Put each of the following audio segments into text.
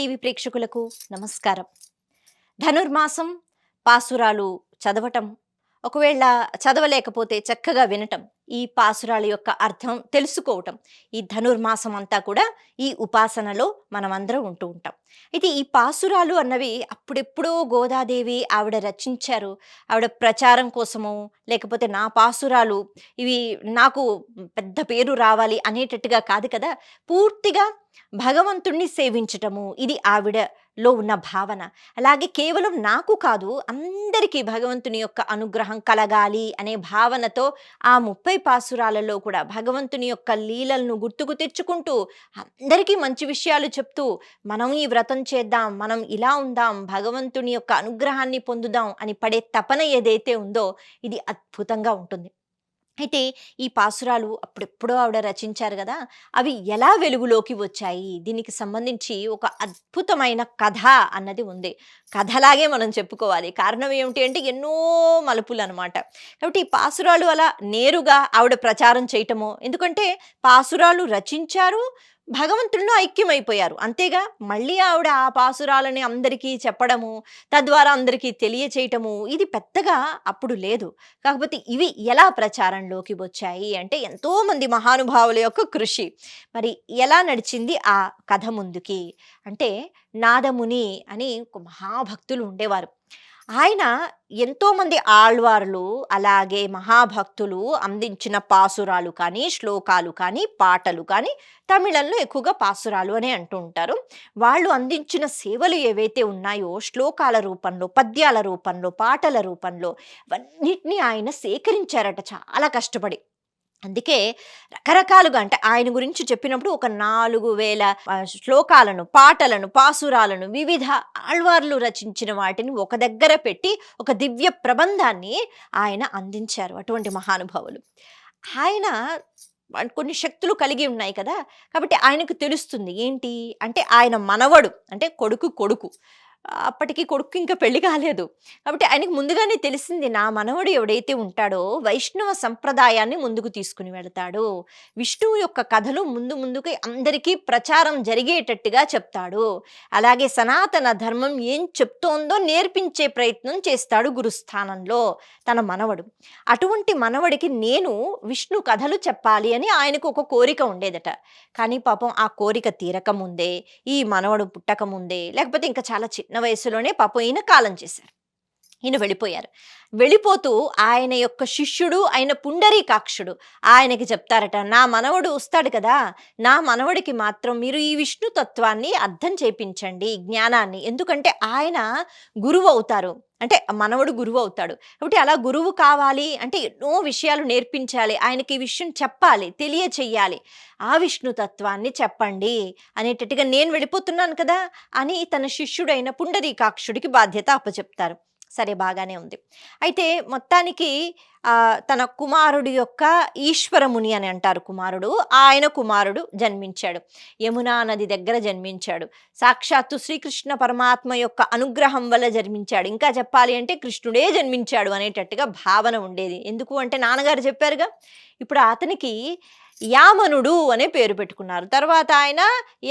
TV ప్రేక్షకులకు నమస్కారం. ధనుర్మాసం పాసురాలు చదవటం, ఒకవేళ చదవలేకపోతే చక్కగా వినటం, ఈ పాసురాల యొక్క అర్థం తెలుసుకోవటం, ఈ ధనుర్మాసం అంతా కూడా ఈ ఉపాసనలో మనమందరం ఉంటూ ఉంటాం. అయితే ఈ పాసురాలు అన్నవి అప్పుడెప్పుడో గోదాదేవి ఆవిడ రచించారు. ఆవిడ ప్రచారం కోసమో, లేకపోతే నా పాసురాలు ఇవి నాకు పెద్ద పేరు రావాలి అనేటట్టుగా కాదు కదా. పూర్తిగా భగవంతుణ్ణి సేవించటము ఇది ఆవిడలో ఉన్న భావన. అలాగే కేవలం నాకు కాదు, అందరికీ భగవంతుని యొక్క అనుగ్రహం కలగాలి అనే భావనతో ఆ 30 పాసురాలలో కూడా భగవంతుని యొక్క లీలలను గుర్తుకు తెచ్చుకుంటూ, అందరికీ మంచి విషయాలు చెప్తూ, మనం ఈ వ్రతం చేద్దాం, మనం ఇలా ఉందాం, భగవంతుని యొక్క అనుగ్రహాన్ని పొందుదాం అని పడే తపన ఏదైతే ఉందో ఇది అద్భుతంగా ఉంటుంది. అయితే ఈ పాసురాలు అప్పుడెప్పుడో ఆవిడ రచించారు గదా! అవి ఎలా వెలుగులోకి వచ్చాయి? దీనికి సంబంధించి ఒక అద్భుతమైన కథ అన్నది ఉంది. కథలాగే మనం చెప్పుకోవాలి. కారణం ఏమిటి అంటే ఎన్నో మలుపులనమాట. కాబట్టి ఈ పాసురాలు అలా నేరుగా ఆవిడ ప్రచారం చేయటమో, ఎందుకంటే పాసురాలు రచించారు, భగవంతుడిలో ఐక్యమైపోయారు. అంతేగా మళ్ళీ ఆవిడ ఆ పాసురాలని అందరికీ చెప్పడము, తద్వారా అందరికీ తెలియచేయటము ఇది పెద్దగా అప్పుడు లేదు. కాకపోతే ఇవి ఎలా ప్రచారంలోకి వచ్చాయి అంటే ఎంతోమంది మహానుభావుల యొక్క కృషి. మరి ఎలా నడిచింది ఆ కథ ముందుకి అంటే, నాదముని అని ఒక మహాభక్తులు ఉండేవారు. ఆయన ఎంతోమంది ఆళ్వార్లు, అలాగే మహాభక్తులు అందించిన పాసురాలు కానీ, శ్లోకాలు కానీ, పాటలు కానీ, తమిళంలో ఎక్కువగా పాసురాలు అని అంటూ ఉంటారు. వాళ్ళు అందించిన సేవలు ఏవైతే ఉన్నాయో శ్లోకాల రూపంలో, పద్యాల రూపంలో, పాటల రూపంలో అవన్నిటిని ఆయన సేకరించారట చాలా కష్టపడి. అందుకే రకరకాలుగా అంటే ఆయన గురించి చెప్పినప్పుడు ఒక 4000 శ్లోకాలను, పాటలను, పాసురాలను వివిధ ఆళ్వార్లు రచించిన వాటిని ఒక దగ్గర పెట్టి ఒక దివ్య ప్రబంధాన్ని ఆయన అందించారు అటువంటి మహానుభావులు. ఆయన కొన్ని శక్తులు కలిగి ఉన్నాయి కదా! కాబట్టి ఆయనకు తెలుస్తుంది. ఏంటి అంటే ఆయన మనవడు అంటే కొడుకు. అప్పటికి కొడుక్కి ఇంకా పెళ్లి కాలేదు. కాబట్టి ఆయనకు ముందుగానే తెలిసింది నా మనవడు ఎవడైతే ఉంటాడో వైష్ణవ సంప్రదాయాన్ని ముందుకు తీసుకొని వెళతాడు. విష్ణువు యొక్క కథలు ముందుకి అందరికీ ప్రచారం జరిగేటట్టుగా చెప్తాడు. అలాగే సనాతన ధర్మం ఏం చెప్తోందో నేర్పించే ప్రయత్నం చేస్తాడు గురుస్థానంలో తన మనవడు. అటువంటి మనవడికి నేను విష్ణు కథలు చెప్పాలి అని ఆయనకు ఒక కోరిక ఉండేదట. కానీ పాపం ఆ కోరిక తీరకముందే, ఈ మనవడు పుట్టకముందే, లేకపోతే ఇంకా చాలా చిన్న వయసులోనే పాపం ఈయన కాలం చేశారు. ఈయన వెళ్ళిపోయారు. వెళ్ళిపోతూ ఆయన యొక్క శిష్యుడు అయిన పుండరీకాక్షుడు ఆయనకి చెప్తారట, నా మనవడు వస్తాడు కదా, నా మనవడికి మాత్రం మీరు ఈ విష్ణు తత్వాన్ని అర్థం చేపించండి, జ్ఞానాన్ని. ఎందుకంటే ఆయన గురువు అవుతారు, అంటే మనవడు గురువు అవుతాడు. కాబట్టి అలా గురువు కావాలి అంటే ఎన్నో విషయాలు నేర్పించాలి, ఆయనకి ఈ విషయం చెప్పాలి, తెలియచెయ్యాలి. ఆ విష్ణు తత్వాన్ని చెప్పండి అనేటట్టుగా నేను వెళ్ళిపోతున్నాను కదా అని తన శిష్యుడైన పుండరీకాక్షుడికి బాధ్యత అప్పచెప్తారు. సరే, బాగానే ఉంది. అయితే మొత్తానికి తన కుమారుడు యొక్క ఈశ్వరముని అని అంటారు కుమారుడు. ఆయన కుమారుడు జన్మించాడు. యమునా నది దగ్గర జన్మించాడు. సాక్షాత్తు శ్రీకృష్ణ పరమాత్మ యొక్క అనుగ్రహం వల్ల జన్మించాడు. ఇంకా చెప్పాలి అంటే కృష్ణుడే జన్మించాడు అనేటట్టుగా భావన ఉండేది. ఎందుకు అంటే నాన్నగారు చెప్పారుగా. ఇప్పుడు అతనికి యామనుడు అనే పేరు పెట్టుకున్నారు. తర్వాత ఆయన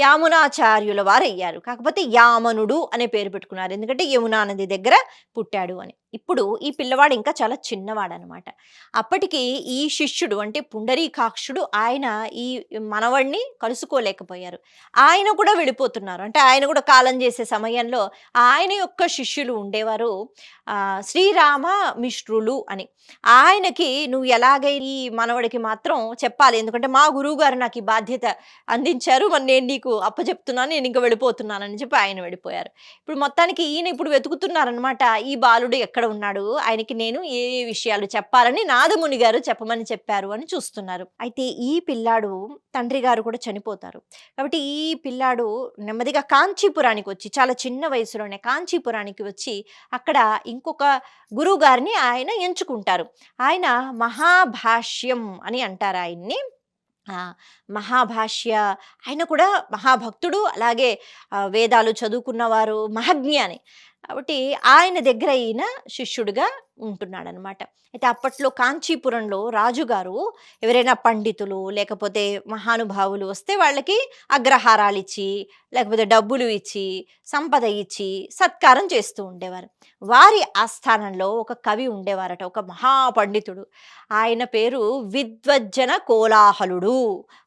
యామునాచార్యుల వారు అయ్యారు. కాకపోతే యామనుడు అనే పేరు పెట్టుకున్నారు. ఎందుకంటే యమునా నది దగ్గర పుట్టాడు అని. ఇప్పుడు ఈ పిల్లవాడు ఇంకా చాలా చిన్నవాడనమాట. అప్పటికి ఈ శిష్యుడు అంటే పుండరీకాక్షుడు ఆయన ఈ మనవడిని కలుసుకోలేకపోయారు. ఆయన కూడా వెళ్ళిపోతున్నారు. అంటే ఆయన కూడా కాలం చేసే సమయంలో ఆయన యొక్క శిష్యులు ఉండేవారు, శ్రీరామ మిశ్రులు అని. ఆయనకి నువ్వు ఎలాగై ఈ మనవడికి మాత్రం చెప్పాలి, ఎందుకంటే మా గురువు గారు నాకు ఈ బాధ్యత అందించారు, మరి నేను నీకు అప్పచెప్తున్నాను, నేను ఇంకా వెళ్ళిపోతున్నాను అని చెప్పి ఆయన వెళ్ళిపోయారు. ఇప్పుడు మొత్తానికి ఈయన ఇప్పుడు వెతుకుతున్నారనమాట, ఈ బాలుడు ఎక్కడ ఉన్నాడు, ఆయనకి నేను ఏ ఏ విషయాలు చెప్పాలని నాదముని గారు చెప్పమని చెప్పారు అని చూస్తున్నారు. అయితే ఈ పిల్లాడు తండ్రి గారు కూడా చనిపోతారు. కాబట్టి ఈ పిల్లాడు నెమ్మదిగా కాంచీపురానికి వచ్చి, చాలా చిన్న వయసులోనే కాంచీపురానికి వచ్చి అక్కడ ఇంకొక గురువు గారిని ఆయన ఎంచుకుంటారు. ఆయన మహాభాష్యం అని అంటారు ఆయన్ని. మహాభాష్య ఆయన కూడా మహాభక్తుడు, అలాగే వేదాలు చదువుకున్నవారు, మహాజ్ఞాని. కాబట్టి ఆయన దగ్గర ఈయన శిష్యుడిగా ఉంటున్నాడనమాట. అయితే అప్పట్లో కాంచీపురంలో రాజుగారు ఎవరైనా పండితులు, లేకపోతే మహానుభావులు వస్తే వాళ్ళకి అగ్రహారాలిచ్చి, లేకపోతే డబ్బులు ఇచ్చి, సంపద ఇచ్చి సత్కారం చేస్తూ ఉండేవారు. వారి ఆస్థానంలో ఒక కవి ఉండేవారట. ఒక మహాపండితుడు. ఆయన పేరు విద్వజ్జన కోలాహలుడు.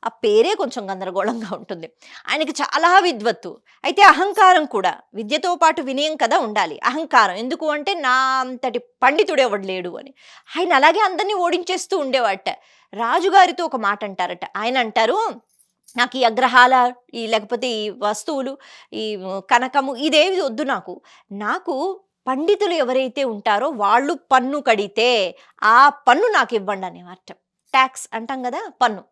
ఆ పేరే కొంచెం గందరగోళంగా ఉంటుంది. ఆయనకి చాలా విద్వత్తు. అయితే అహంకారం కూడా. విద్యతో పాటు వినయం కదా ఉండాలి. అహంకారం. ఎందుకు అంటే నా అంతటి పండితుడు ఎవడు లేడు అని. ఆయన అలాగే అందరిని ఓడించేస్తూ ఉండేవాట. రాజుగారితో ఒక మాట అంటారట. ఆయన అంటారు, నాకు ఈ అగ్రహాల లేకపోతే ఈ వస్తువులు, ఈ కనకము ఇదేవి వద్దు నాకు. నాకు పండితులు ఎవరైతే ఉంటారో వాళ్ళు పన్ను కడితే ఆ పన్ను నాకు ఇవ్వండి అనేవారట. ట్యాక్స్ అంటాం కదా, పన్ను.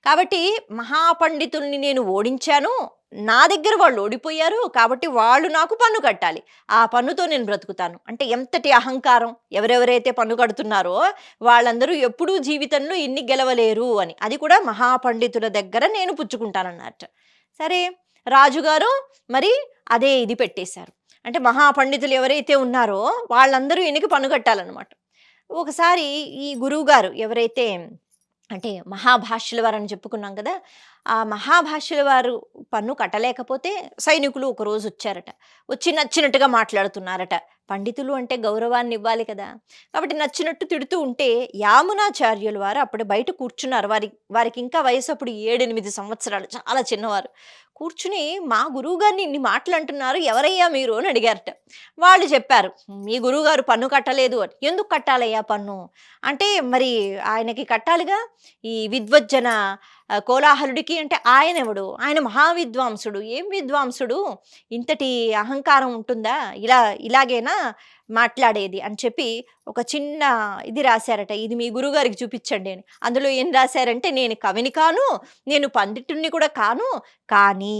కాబట్టి మహాపండితుల్ని నేను ఓడించాను. నా దగ్గర వాళ్ళు ఓడిపోయారు. కాబట్టి వాళ్ళు నాకు పన్ను కట్టాలి. ఆ పన్నుతో నేను బ్రతుకుతాను. అంటే ఎంతటి అహంకారం! ఎవరెవరైతే పన్ను కడుతున్నారో వాళ్ళందరూ ఎప్పుడూ జీవితంలో ఇన్ని గెలవలేరు అని. అది కూడా మహాపండితుల దగ్గర నేను పుచ్చుకుంటానన్నట్టు. సరే, రాజుగారు మరి అదే ఇది పెట్టేశారు. అంటే మహాపండితులు ఎవరైతే ఉన్నారో వాళ్ళందరూ ఈయనకి పన్ను కట్టాలన్నమాట. ఒకసారి ఈ గురువుగారు ఎవరైతే అంటే మహాభాష్యుల వారని చెప్పుకున్నాం కదా! ఆ మహాభాష్యుల వారు పన్ను కట్టలేకపోతే సైనికులు ఒకరోజు వచ్చారట. వచ్చి నచ్చినట్టుగా మాట్లాడుతున్నారట. పండితులు అంటే గౌరవాన్ని ఇవ్వాలి కదా! కాబట్టి నచ్చినట్టు తిడుతూ ఉంటే యామునాచార్యులు వారు అప్పుడు బయట కూర్చున్నారు. వారికి ఇంకా వయసు అప్పుడు 7, 8 సంవత్సరాలు. చాలా చిన్నవారు. కూర్చుని మా గురువుగారిని ఇన్ని మాటలు అంటున్నారు. ఎవరయ్యా మీరు అని అడిగారట. వాళ్ళు చెప్పారు, మీ గురువుగారు పన్ను కట్టలేదు అని. ఎందుకు కట్టాలయ్యా పన్ను? అంటే మరి ఆయనకి కట్టాలిగా. ఈ విద్వజ్జన కోలాహలుడికి అంటే ఆయనెవడు? ఆయన మహావిద్వాంసుడు. ఏం విద్వాంసుడు? ఇంతటి అహంకారం ఉంటుందా? ఇలాగేనా మాట్లాడేది అని చెప్పి ఒక చిన్న ఇది రాశారట. ఇది మీ గురువుగారికి చూపించండి అని. అందులో ఏం రాశారంటే, నేను కవిని కాను, నేను పండితుడిని కూడా కాను, కానీ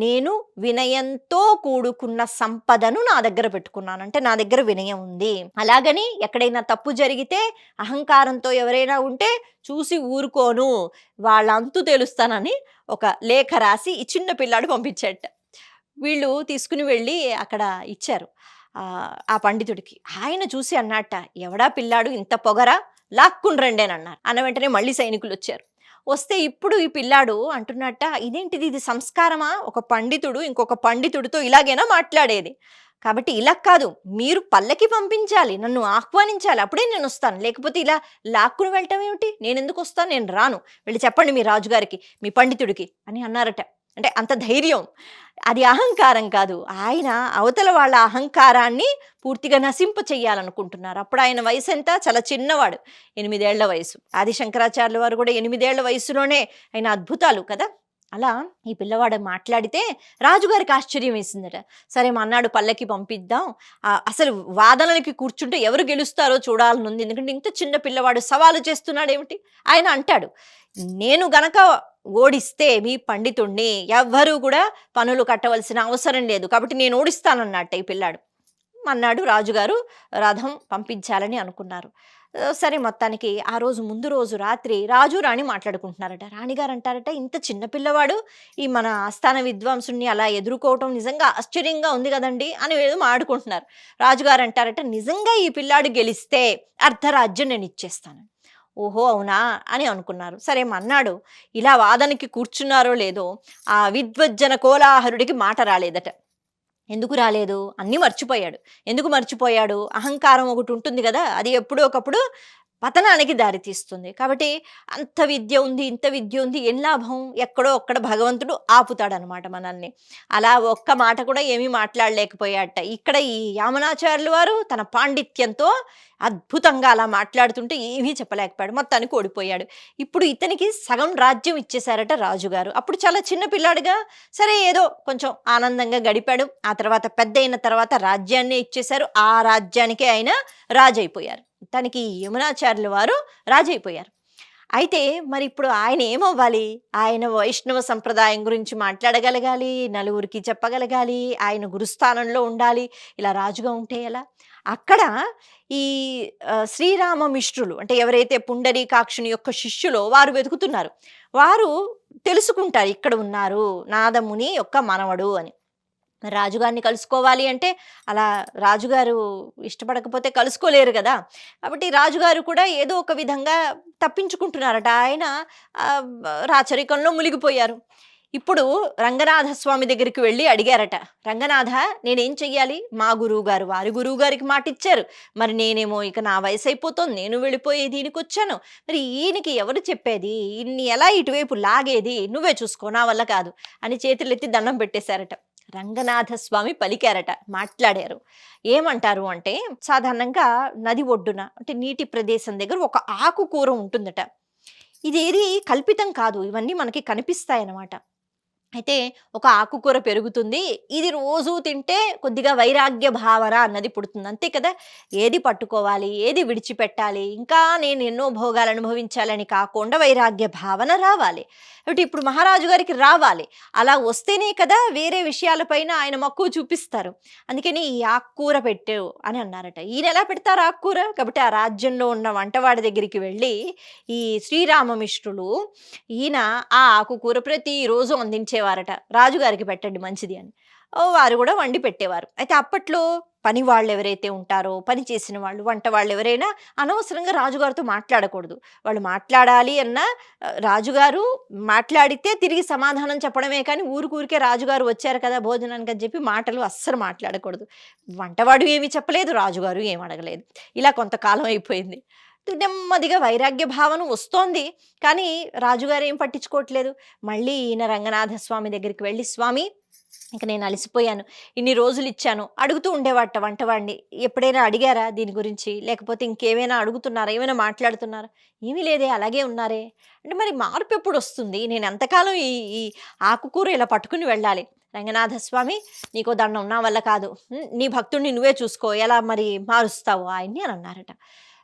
నేను వినయంతో కూడుకున్న సంపదను నా దగ్గర పెట్టుకున్నాను. అంటే నా దగ్గర వినయం ఉంది. అలాగని ఎక్కడైనా తప్పు జరిగితే అహంకారంతో ఎవరైనా ఉంటే చూసి ఊరుకోను, వాళ్ళ అంతు తెలుస్తానని ఒక లేఖ రాసి ఈ చిన్న పిల్లాడు పంపించాడట. వీళ్ళు తీసుకుని వెళ్ళి అక్కడ ఇచ్చారు ఆ పండితుడికి. ఆయన చూసి అన్నట్ట, ఎవడా పిల్లాడు ఇంత పొగరా, లాక్కుని రండి అని అన్నారు. అన్న వెంటనే మళ్ళీ సైనికులు వచ్చారు. వస్తే ఇప్పుడు ఈ పిల్లాడు అంటున్నట్ట, ఇదేంటిది, ఇది సంస్కారమా? ఒక పండితుడు ఇంకొక పండితుడితో ఇలాగేనా మాట్లాడేది? కాబట్టి ఇలా కాదు, మీరు పల్లకి పంపించాలి, నన్ను ఆహ్వానించాలి, అప్పుడే నేను వస్తాను. లేకపోతే ఇలా లాక్కుని వెళ్ళటం ఏమిటి? నేను ఎందుకు వస్తాను? నేను రాను. వెళ్ళి చెప్పండి మీ రాజుగారికి, మీ పండితుడికి అని అన్నారట. అంటే అంత ధైర్యం. అది అహంకారం కాదు. ఆయన అవతల వాళ్ళ అహంకారాన్ని పూర్తిగా నశింప చెయ్యాలనుకుంటున్నారు. అప్పుడు ఆయన వయసు ఎంత? చాలా చిన్నవాడు. 8 ఏళ్ల వయసు. ఆది శంకరాచార్యుల వారు కూడా 8 ఏళ్ల వయసులోనే ఆయన అద్భుతాలు కదా! అలా ఈ పిల్లవాడు మాట్లాడితే రాజుగారికి ఆశ్చర్యం వేసిందట. సరే మా అన్నాడు, పల్లకి పంపిద్దాం. అసలు వాదనలకి కూర్చుంటే ఎవరు గెలుస్తారో చూడాలనుంది. ఎందుకంటే ఇంత చిన్న పిల్లవాడు సవాలు చేస్తున్నాడేమిటి? ఆయన అంటాడు, నేను గనక ఓడిస్తే మీ పండితుణ్ణి ఎవ్వరూ కూడా పనులు కట్టవలసిన అవసరం లేదు. కాబట్టి నేను ఓడిస్తానన్నట్ట ఈ పిల్లాడు. అన్నాడు రాజుగారు. రథం పంపించాలని అనుకున్నారు. సరే, మొత్తానికి ఆ రోజు ముందు రోజు రాత్రి రాజు రాణి మాట్లాడుకుంటున్నారట. రాణిగారు అంటారట, ఇంత చిన్న పిల్లవాడు ఈ మన ఆస్థాన విద్వాంసుని అలా ఎదుర్కోవటం నిజంగా ఆశ్చర్యంగా ఉంది కదండి అని ఏదో మాట్లాడుకుంటున్నారు. రాజుగారు అంటారట, నిజంగా ఈ పిల్లాడు గెలిస్తే అర్ధరాజ్యం నేను ఇచ్చేస్తాను. ఓహో అవునా అని అనుకున్నారు. సరే మన్నాడు ఇలా వాదనకి కూర్చున్నారో లేదో ఆ విద్వజ్జన కోలాహలుడికి మాట రాలేదట. ఎందుకు రాలేదు? అన్నీ మర్చిపోయాడు. ఎందుకు మర్చిపోయాడు? అహంకారం ఒకటి ఉంటుంది కదా, అది ఎప్పుడో ఒకప్పుడు పతనానికి దారితీస్తుంది. కాబట్టి అంత విద్య ఉంది, ఇంత విద్య ఉంది, ఏం లాభం? ఎక్కడో ఒక్కడ భగవంతుడు ఆపుతాడనమాట మనల్ని. అలా ఒక్క మాట కూడా ఏమీ మాట్లాడలేకపోయాడట. ఇక్కడ ఈ యామనాచార్యులు వారు తన పాండిత్యంతో అద్భుతంగా అలా మాట్లాడుతుంటే ఏమీ చెప్పలేకపోయాడు. మొత్తానికి ఓడిపోయాడు. ఇప్పుడు ఇతనికి సగం రాజ్యం ఇచ్చేశారట రాజుగారు. అప్పుడు చాలా చిన్న పిల్లాడుగా సరే ఏదో కొంచెం ఆనందంగా గడిపాడు. ఆ తర్వాత పెద్ద అయిన తర్వాత రాజ్యాన్నే ఇచ్చేశారు. ఆ రాజ్యానికే ఆయన రాజైపోయారు. తనకి యమునాచార్యుల వారు రాజైపోయారు. అయితే మరి ఇప్పుడు ఆయన ఏమవ్వాలి? ఆయన వైష్ణవ సంప్రదాయం గురించి మాట్లాడగలగాలి, నలుగురికి చెప్పగలగాలి, ఆయన గురుస్థానంలో ఉండాలి. ఇలా రాజుగా ఉంటే ఎలా? అక్కడ ఈ శ్రీరామమిశ్రులు అంటే ఎవరైతే పుండరీకాక్షుని యొక్క శిష్యులో వారు వెతుకుతున్నారు. వారు తెలుసుకుంటారు ఇక్కడ ఉన్నారు నాదముని యొక్క మనవడు అని. మరి రాజుగారిని కలుసుకోవాలి అంటే అలా రాజుగారు ఇష్టపడకపోతే కలుసుకోలేరు గదా! కాబట్టి రాజుగారు కూడా ఏదో ఒక విధంగా తప్పించుకుంటున్నారట. ఆయన రాచరికంలో మునిగిపోయారు. ఇప్పుడు రంగనాథ స్వామి దగ్గరికి వెళ్లి అడిగారట. రంగనాథ, నేనేం చెయ్యాలి? మా గురువుగారు, వారి గురువుగారికి మాటిచ్చారు. మరి నేనేమో ఇక నా వయసయిపోతోంది. నేను వెళ్ళిపోయి దీనికొచ్చాను. మరి ఈయనకి ఎవరు చెప్పేది? ఈయన్ని ఎలా ఇటువైపు లాగేది? నువ్వే చూసుకో, నా వల్ల కాదు అని చేతులెత్తి దండం పెట్టేశారట. రంగనాథ స్వామి పలికారట, మాట్లాడారు. ఏమంటారు అంటే, సాధారణంగా నది ఒడ్డున అంటే నీటి ప్రదేశం దగ్గర ఒక ఆకుకూర ఉంటుందట. ఇదేది కల్పితం కాదు. ఇవన్నీ మనకి కనిపిస్తాయన్నమాట. అయితే ఒక ఆకుకూర పెరుగుతుంది. ఇది రోజూ తింటే కొద్దిగా వైరాగ్య భావన అన్నది పుడుతుంది. అంతే కదా! ఏది పట్టుకోవాలి, ఏది విడిచిపెట్టాలి, ఇంకా నేను ఎన్నో భోగాలు అనుభవించాలని కాకుండా వైరాగ్య భావన రావాలి. కాబట్టి ఇప్పుడు మహారాజు గారికి రావాలి. అలా వస్తేనే కదా వేరే విషయాలపైన ఆయన మక్కువ చూపిస్తారు. అందుకని ఈ ఆకుకూర పెట్టు అని అన్నారట. ఈయనెలా పెడతారు ఆకుకూర? కాబట్టి ఆ రాజ్యంలో ఉన్న వంటవాడి దగ్గరికి వెళ్ళి ఈ శ్రీరామమిశ్రులు ఈయన ఆ ఆకుకూర ప్రతిరోజు అందించేవారట. రాజుగారికి పెట్టండి మంచిది అని. వారు కూడా వండి పెట్టేవారు. అయితే అప్పట్లో పని వాళ్ళెవరైతే ఉంటారో, పని చేసిన వాళ్ళు, వంట వాళ్ళెవరైనా అనవసరంగా రాజుగారితో మాట్లాడకూడదు. వాళ్ళు మాట్లాడాలి అన్నా రాజుగారు మాట్లాడితే తిరిగి సమాధానం చెప్పడమే కానీ ఊరికే రాజుగారు వచ్చారు కదా భోజనానికి అని చెప్పి మాటలు అస్సలు మాట్లాడకూడదు. వంటవాడు ఏమి చెప్పలేదు, రాజుగారు ఏమి అడగలేదు. ఇలా కొంతకాలం అయిపోయింది. నెమ్మదిగా వైరాగ్య భావన వస్తోంది. కానీ రాజుగారు ఏం పట్టించుకోవట్లేదు. మళ్ళీ ఈయన రంగనాథ స్వామి దగ్గరికి వెళ్ళి, స్వామి ఇంక నేను అలసిపోయాను. ఇన్ని రోజులిచ్చాను. అడుగుతూ ఉండేవాడట వంటవాడిని. ఎప్పుడైనా అడిగారా దీని గురించి? లేకపోతే ఇంకేమైనా అడుగుతున్నారా? ఏమైనా మాట్లాడుతున్నారా? ఏమీ లేదే, అలాగే ఉన్నారే. అంటే మరి మార్పెప్పుడొస్తుంది? నేను ఎంతకాలం ఈ ఈ ఆకుకూర ఇలా పట్టుకుని వెళ్ళాలి? రంగనాథ స్వామి, నీకో దండం, నా వల్ల కాదు. నీ భక్తుడిని నువ్వే చూసుకో. ఎలా మరి మారుస్తావు ఆయన్ని అని అన్నారట.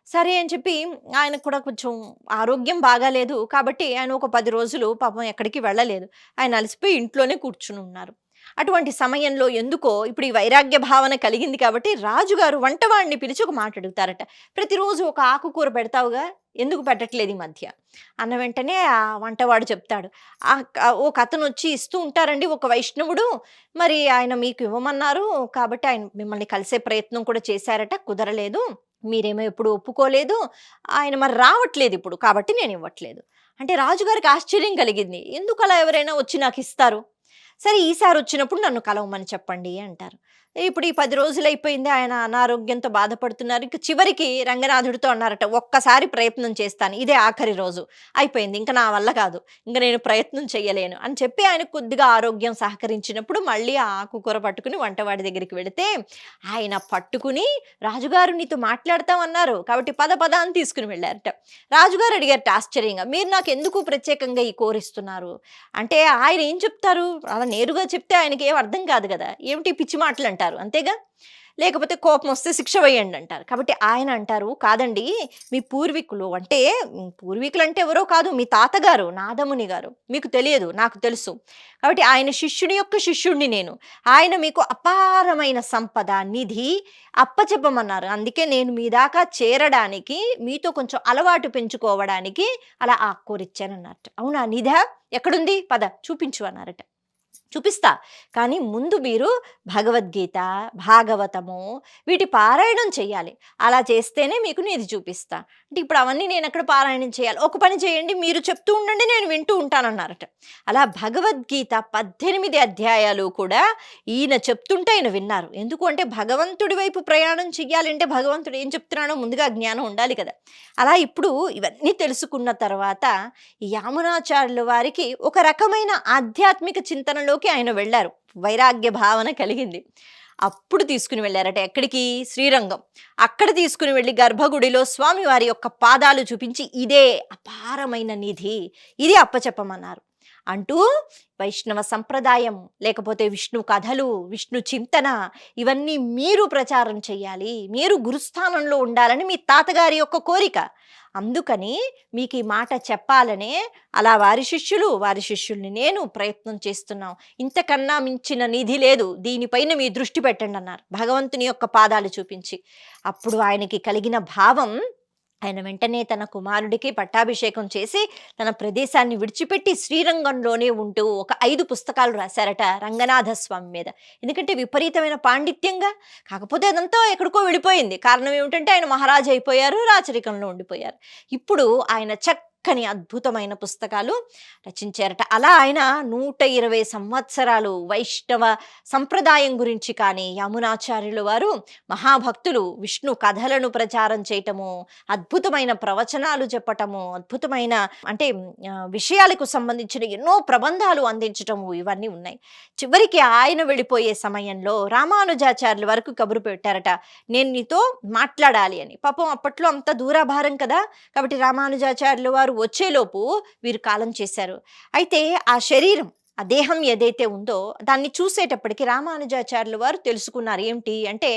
సరే అని చెప్పి ఆయనకు కూడా కొంచెం ఆరోగ్యం బాగాలేదు. కాబట్టి ఆయన ఒక 10 రోజులు పాపం ఎక్కడికి వెళ్ళలేదు. ఆయన అలసిపోయి ఇంట్లోనే కూర్చునున్నారు. అటువంటి సమయంలో ఎందుకో ఇప్పుడు ఈ వైరాగ్య భావన కలిగింది కాబట్టి రాజుగారు వంటవాడిని పిలిచి ఒక మాట అడుగుతారట. "ప్రతిరోజు ఒక ఆకుకూర పెడతావుగా, ఎందుకు పెట్టట్లేదు ఈ మధ్య?" అన్న వెంటనే ఆ వంటవాడు చెప్తాడు. "ఒకతనొచ్చి ఇస్తూ ఉంటారండి, ఒక వైష్ణవుడు. మరి ఆయన మీకు ఇవ్వమన్నారు. కాబట్టి ఆయన మిమ్మల్ని కలిసే ప్రయత్నం కూడా చేశారట, కుదరలేదు. మీరేమో ఎప్పుడు ఒప్పుకోలేదు. ఆయన మరి రావట్లేదు ఇప్పుడు. కాబట్టి నేనివ్వట్లేదు." అంటే రాజుగారికి ఆశ్చర్యం కలిగింది. ఎందుకలా ఎవరైనా వచ్చి నాకిస్తారు? సరే ఈసారొచ్చినప్పుడు నన్ను కలవమని చెప్పండి అంటారు. ఇప్పుడు ఈ 10 రోజులయిపోయింది. ఆయన అనారోగ్యంతో బాధపడుతున్నారు. ఇంక చివరికి రంగనాథుడితో అన్నారట, "ఒక్కసారి ప్రయత్నం చేస్తాను. ఇదే ఆఖరి రోజు. అయిపోయింది. ఇంక నా వల్ల కాదు. ఇంక నేను ప్రయత్నం చెయ్యలేను" అని చెప్పి ఆయనకు కొద్దిగా ఆరోగ్యం సహకరించినప్పుడు మళ్ళీ ఆ ఆకుకూర పట్టుకుని వంటవాడి దగ్గరికి వెళితే, ఆయన పట్టుకుని, "రాజుగారు నీతో మాట్లాడతామన్నారు. కాబట్టి పద పద" అని తీసుకుని వెళ్లారట. రాజుగారు అడిగారట ఆశ్చర్యంగా, "మీరు నాకెందుకు ప్రత్యేకంగా ఈ కూరిస్తున్నారు?" అంటే ఆయన ఏం చెప్తారు? అలా నేరుగా చెప్తే ఆయనకేం అర్థం కాదు గదా! ఏమిటి పిచ్చి మాటలంటారు అంతేగా? లేకపోతే కోపమొస్తే శిక్ష వేయండి అంటారు. కాబట్టి ఆయన అంటారు, "కాదండి, మీ పూర్వీకులు అంటే పూర్వీకులంటే ఎవరో కాదు, మీ తాతగారు నాదముని గారు. మీకు తెలియదు, నాకు తెలుసు. కాబట్టి ఆయన శిష్యుని యొక్క శిష్యుడిని నేను. ఆయన మీకు అపారమైన సంపద, నిధి అప్పచెప్పమన్నారు. అందుకే నేను మీ దాకా చేరడానికి, మీతో కొంచెం అలవాటు పెంచుకోవడానికి అలా ఆక్కూరిచ్చానన్నట్టు." "అవునా, నిధా? ఎక్కడుంది? పద చూపించు" అన్నారట. చూపిస్తా. కానీ ముందు మీరు భగవద్గీత, భాగవతము వీటి పారాయణం చెయ్యాలి. అలా చేస్తేనే మీకు నేను ఇది చూపిస్తా. అంటే ఇప్పుడు అవన్నీ నేనెక్కడ పారాయణం చేయాలి? ఒక పని చేయండి, మీరు చెప్తూ ఉండండి, నేను వింటూ ఉంటానన్నారట. అలా భగవద్గీత 18 అధ్యాయాలు కూడా ఈయన చెప్తుంటే ఆయన విన్నారు. ఎందుకు అంటే భగవంతుడి వైపు ప్రయాణం చెయ్యాలంటే భగవంతుడు ఏం చెప్తున్నాడో ముందుగా జ్ఞానం ఉండాలి కదా! అలా ఇప్పుడు ఇవన్నీ తెలుసుకున్న తర్వాత ఈ యామునాచార్యుల వారికి ఒక రకమైన ఆధ్యాత్మిక చింతనలోకి ఆయన వెళ్లారు. వైరాగ్య భావన కలిగింది. అప్పుడు తీసుకుని వెళ్లారట. ఎక్కడికి? శ్రీరంగం. అక్కడ తీసుకుని వెళ్లి గర్భగుడిలో స్వామివారి యొక్క పాదాలు చూపించి, "ఇదే అపారమైన నిధి. ఇది అప్పచెప్పమన్నారు" అంటూ వైష్ణవ సంప్రదాయం, లేకపోతే విష్ణు కథలు, విష్ణు చింతన ఇవన్నీ మీరు ప్రచారం చెయ్యాలి. మీరు గురుస్థానంలో ఉండాలని మీ తాతగారి యొక్క కోరిక. అందుకని మీకు ఈ మాట చెప్పాలనే అలా వారి శిష్యులు, వారి శిష్యుల్ని నేను ప్రయత్నం చేస్తున్నాం. ఇంతకన్నా మించిన నిధి లేదు. దీనిపైన మీ దృష్టి పెట్టండి అన్నారు. భగవంతుని యొక్క పాదాలు చూపించి. అప్పుడు ఆయనకి కలిగిన భావం, ఆయన వెంటనే తన కుమారుడికి పట్టాభిషేకం చేసి తన ప్రదేశాన్ని విడిచిపెట్టి శ్రీరంగంలోనే ఉంటూ ఒక 5 పుస్తకాలు రాశారట రంగనాథ స్వామి మీద. ఎందుకంటే విపరీతమైన పాండిత్యంగా. కాకపోతే అదంతా ఎక్కడికో వెళ్ళిపోయింది. కారణం ఏమిటంటే ఆయన మహారాజు అయిపోయారు, రాచరికంలో ఉండిపోయారు. ఇప్పుడు ఆయన చక్కని అద్భుతమైన పుస్తకాలు రచించారట. అలా ఆయన 120 సంవత్సరాలు వైష్ణవ సంప్రదాయం గురించి కానీ, యమునాచార్యుల వారు మహాభక్తులు విష్ణు కథలను ప్రచారం చేయటము, అద్భుతమైన ప్రవచనాలు చెప్పటము, అద్భుతమైన అంటే విషయాలకు సంబంధించిన ఎన్నో ప్రబంధాలు అందించటము ఇవన్నీ ఉన్నాయి. చివరికి ఆయన వెళ్ళిపోయే సమయంలో రామానుజాచార్యుల వరకు కబురు పెట్టారట, నేను నీతో మాట్లాడాలి అని. పాపం అప్పట్లో అంత దూరాభారం కదా, కాబట్టి రామానుజాచార్యుల వారు వచ్చేలోపు వీరు కాలం చేశారు. అయితే ఆ శరీరం, ఆ దేహం ఏదైతే ఉందో దాన్ని చూసేటప్పటికి రామానుజాచార్యుల వారు తెలుసుకున్నారు. ఏంటి అంటే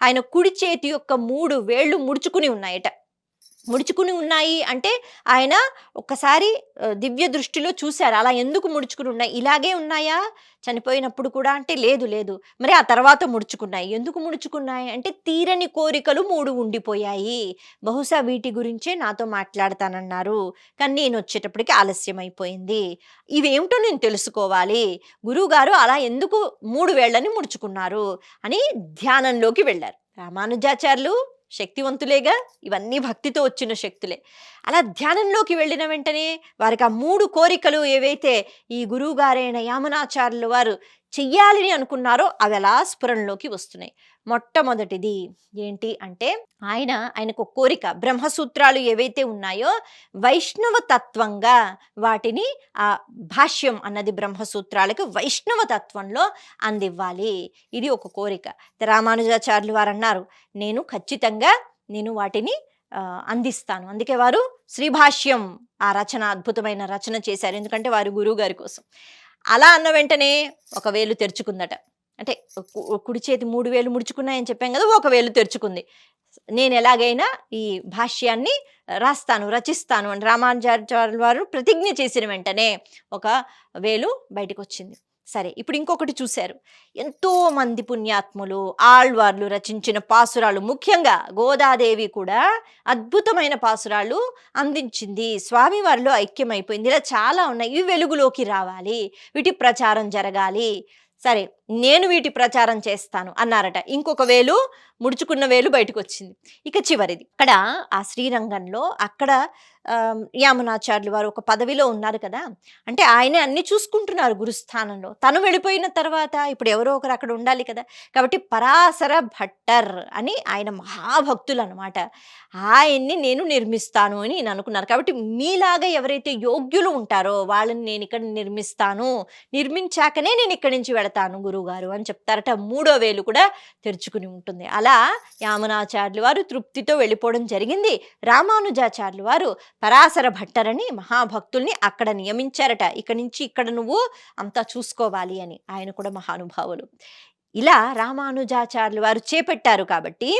ఆయన కుడి చేతి యొక్క 3 వేళ్ళు ముడుచుకుని ఉన్నాయట. ముడుచుకుని ఉన్నాయి అంటే ఆయన ఒక్కసారి దివ్య దృష్టిలో చూశారు. అలా ఎందుకు ముడుచుకుని ఉన్నాయి? ఇలాగే ఉన్నాయా చనిపోయినప్పుడు కూడా అంటే లేదు లేదు. మరి ఆ తర్వాత ముడుచుకున్నాయి. ఎందుకు ముడుచుకున్నాయి అంటే తీరని కోరికలు 3 ఉండిపోయాయి. బహుశా వీటి గురించే నాతో మాట్లాడతానన్నారు. కానీ నేనొచ్చేటప్పటికి ఆలస్యం అయిపోయింది. ఇవేమిటో నేను తెలుసుకోవాలి. గురువుగారు అలా ఎందుకు 3 వేళ్ళని ముడుచుకున్నారు అని ధ్యానంలోకి వెళ్లారు. రామానుజాచార్యులు శక్తివంతులేగా, ఇవన్నీ భక్తితో వచ్చిన శక్తులే. అలా ధ్యానంలోకి వెళ్ళిన వెంటనే వారికి ఆ 3 కోరికలు ఏవైతే ఈ గురువుగారైన యామునాచార్యుల వారు చెయ్యాలని అనుకున్నారో అవి అలా స్ఫురణలోకి వస్తున్నాయి. మొట్టమొదటిది ఏంటి అంటే ఆయనకు ఒక కోరిక, బ్రహ్మసూత్రాలు ఏవైతే ఉన్నాయో వైష్ణవ తత్వంగా వాటిని ఆ భాష్యం అన్నది బ్రహ్మసూత్రాలకు వైష్ణవ తత్వంలో అందివ్వాలి. ఇది ఒక కోరిక. రామానుజాచార్యులు వారు అన్నారు, నేను ఖచ్చితంగా వాటిని అందిస్తాను. అందుకే వారు శ్రీభాష్యం ఆ రచన, అద్భుతమైన రచన చేశారు. ఎందుకంటే వారు గురువు గారి కోసం. అలా అన్న వెంటనే ఒక వేలు తెరుచుకుందట. అంటే కుడి చేతి 3 వేలు ముడుచుకున్నాయని చెప్పాం కదా, ఒక వేలు తెరుచుకుంది. నేను ఎలాగైనా ఈ భాష్యాన్ని రాస్తాను, రచిస్తాను అని రామానుజాచార్యుల వారు ప్రతిజ్ఞ చేసిన వెంటనే ఒక వేలు బయటకు వచ్చింది. సరే, ఇప్పుడు ఇంకొకటి చూశారు. ఎంతో మంది పుణ్యాత్ములు, ఆళ్వార్లు రచించిన పాసురాలు, ముఖ్యంగా గోదాదేవి కూడా అద్భుతమైన పాసురాలు అందించింది. స్వామివారిలో ఐక్యమైపోయింది. ఇలా చాలా ఉన్నాయి. ఇవి వెలుగులోకి రావాలి, వీటి ప్రచారం జరగాలి. సరే, నేను వీటి ప్రచారం చేస్తాను అన్నారట. ఇంకొక వేలు, ముడుచుకున్న వేలు బయటకు వచ్చింది. ఇక చివరిది, ఇక్కడ ఆ శ్రీరంగంలో అక్కడ యామునాచార్యులు వారు ఒక పదవిలో ఉన్నారు కదా, అంటే ఆయనే అన్ని చూసుకుంటున్నారు గురుస్థానంలో. తను వెళ్ళిపోయిన తర్వాత ఇప్పుడు ఎవరో ఒకరు అక్కడ ఉండాలి కదా, కాబట్టి పరాశర భట్టర్ అని ఆయన మహాభక్తులు అనమాట. ఆయన్ని నేను నిర్మిస్తాను అని నేను అనుకున్నారు. కాబట్టి మీలాగా ఎవరైతే యోగ్యులు ఉంటారో వాళ్ళని నేను ఇక్కడ నిర్మిస్తాను, నిర్మించాకనే నేను ఇక్కడి నుంచి వెళతాను గురువుగారు అని చెప్తారట. 3వ వేలు కూడా తెరుచుకుని ఉంటుంది. అలా యామునాచార్యులు వారు తృప్తితో వెళ్ళిపోవడం జరిగింది. రామానుజాచార్యులు వారు పరాశర భట్టరని మహాభక్తుల్ని అక్కడ నియమించారట. ఇక్కడి నుంచి ఇక్కడ నువ్వు అంతా చూసుకోవాలి అని. ఆయన కూడా మహానుభావులు. ఇలా రామానుజాచార్యులు వారు చేపట్టారు. కాబట్టి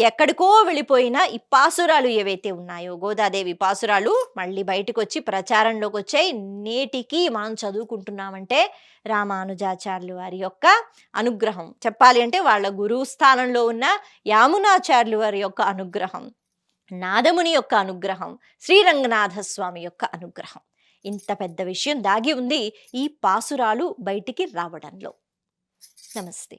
ఎక్కడికో వెళ్ళిపోయిన ఈ పాసురాలు ఏవైతే ఉన్నాయో, గోదాదేవి పాసురాలు మళ్ళీ బయటకు వచ్చి ప్రచారంలోకి వచ్చాయి. నేటికి మనం చదువుకుంటున్నామంటే రామానుజాచార్యులు వారి యొక్క అనుగ్రహం. చెప్పాలి అంటే వాళ్ళ గురువు స్థానంలో ఉన్న యామునాచార్యులు వారి యొక్క అనుగ్రహం, నాదముని యొక్క అనుగ్రహం, శ్రీరంగనాథ స్వామి యొక్క అనుగ్రహం. ఇంత పెద్ద విషయం దాగి ఉంది ఈ పాసురాలు బయటికి రావడంలో. నమస్తే.